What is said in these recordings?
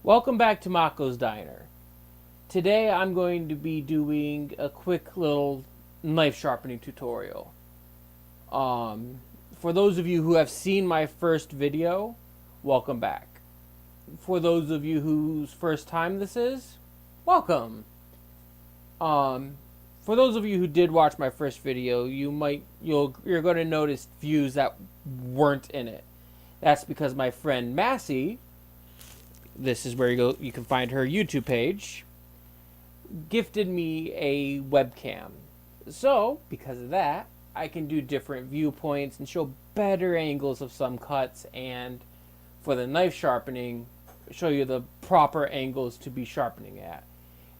Welcome back to Mako's Diner. Today I'm going to be doing a quick little knife sharpening tutorial. For those of you who have seen my first video, welcome back. For those of you whose first time this is, welcome. For those of you who did watch my first video, you're going to notice views that weren't in it. That's because my friend Massey, this is where you can find her YouTube page, gifted me a webcam. So, because of that, I can do different viewpoints and show better angles of some cuts, and for the knife sharpening, show you the proper angles to be sharpening at.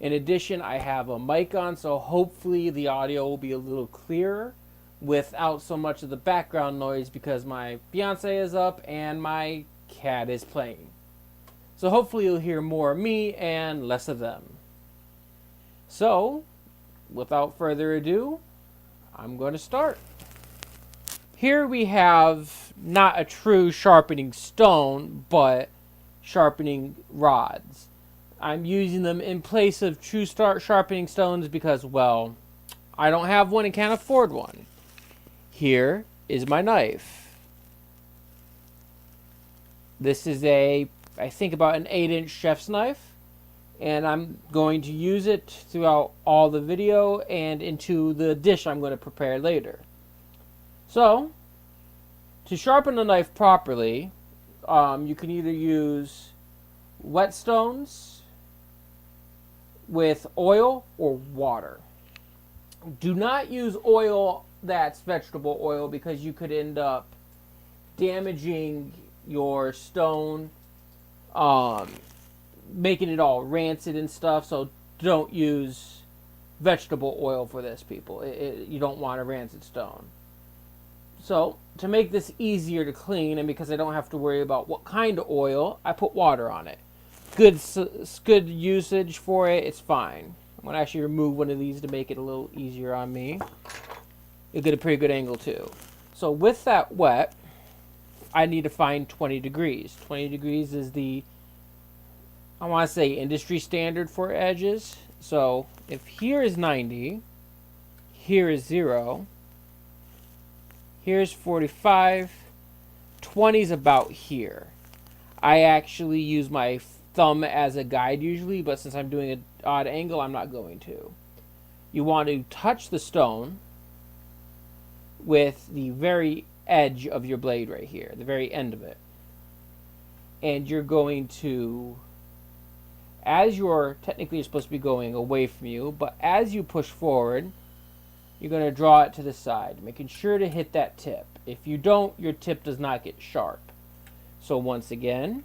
In addition, I have a mic on, so hopefully the audio will be a little clearer without so much of the background noise because my fiance is up and my cat is playing. So hopefully you'll hear more of me and less of them. So, without further ado, I'm going to start. Here we have not a true sharpening stone, but sharpening rods. I'm using them in place of true sharpening stones because, well, I don't have one and can't afford one. Here is my knife. This is I think about an 8-inch chef's knife, and I'm going to use it throughout all the video and into the dish I'm going to prepare later. So, to sharpen a knife properly, you can either use whetstones with oil or water. Do not use oil that's vegetable oil because you could end up damaging your stone, making it all rancid and stuff. So don't use vegetable oil for this, people. You don't want a rancid stone. So to make this easier to clean, and because I don't have to worry about what kind of oil, I put water on it. Good usage for it. It's fine. I'm going to actually remove one of these to make it a little easier on me. You'll get a pretty good angle too. So with that wet, I need to find 20 degrees. 20 degrees is I want to say industry standard for edges. So if here is 90, here is 0, here's 45, 20 is about here. I actually use my thumb as a guide usually, but since I'm doing an odd angle, I'm not going to. You want to touch the stone with the very edge of your blade right here, the very end of it. And you're going to, as technically you're supposed to be going away from you, but as you push forward, you're going to draw it to the side, making sure to hit that tip. If you don't, your tip does not get sharp. So once again,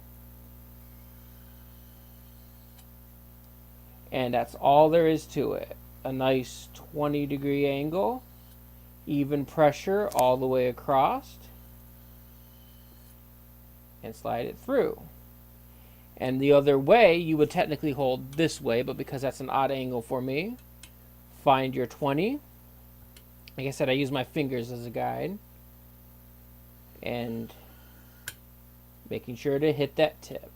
and that's all there is to it. A nice 20-degree angle, even pressure all the way across, and slide it through. And the other way, you would technically hold this way, but because that's an odd angle for me, find your 20. Like I said, I use my fingers as a guide. And making sure to hit that tip.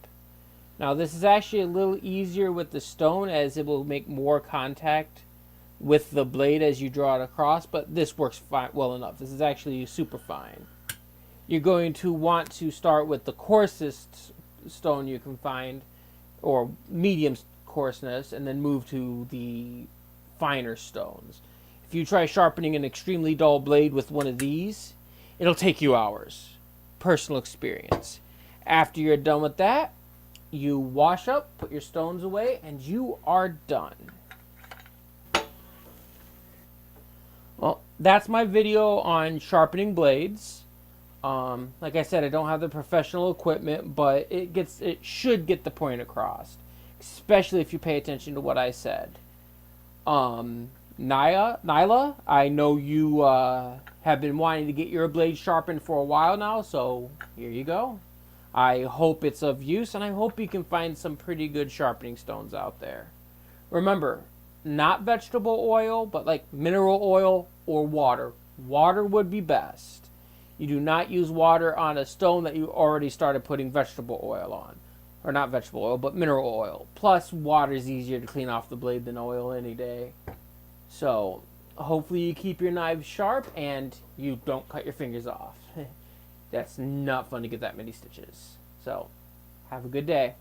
Now this is actually a little easier with the stone as it will make more contact with the blade as you draw it across, but this works fine, well enough. This is actually super fine. You're going to want to start with the coarsest stone you can find, or medium coarseness, and then move to the finer stones. If you try sharpening an extremely dull blade with one of these, it'll take you hours. Personal experience. After you're done with that, you wash up, put your stones away, and you are done. Well, that's my video on sharpening blades. Like I said, I don't have the professional equipment, but it should get the point across, especially if you pay attention to what I said. Nyla, I know you have been wanting to get your blade sharpened for a while now, so here you go. I hope it's of use, and I hope you can find some pretty good sharpening stones out there. Remember, not vegetable oil, but like mineral oil or water. Water would be best. You do not use water on a stone that you already started putting vegetable oil on. or not vegetable oil, but mineral oil. Plus, water is easier to clean off the blade than oil any day. So, hopefully you keep your knives sharp and you don't cut your fingers off. That's not fun to get that many stitches. So, have a good day.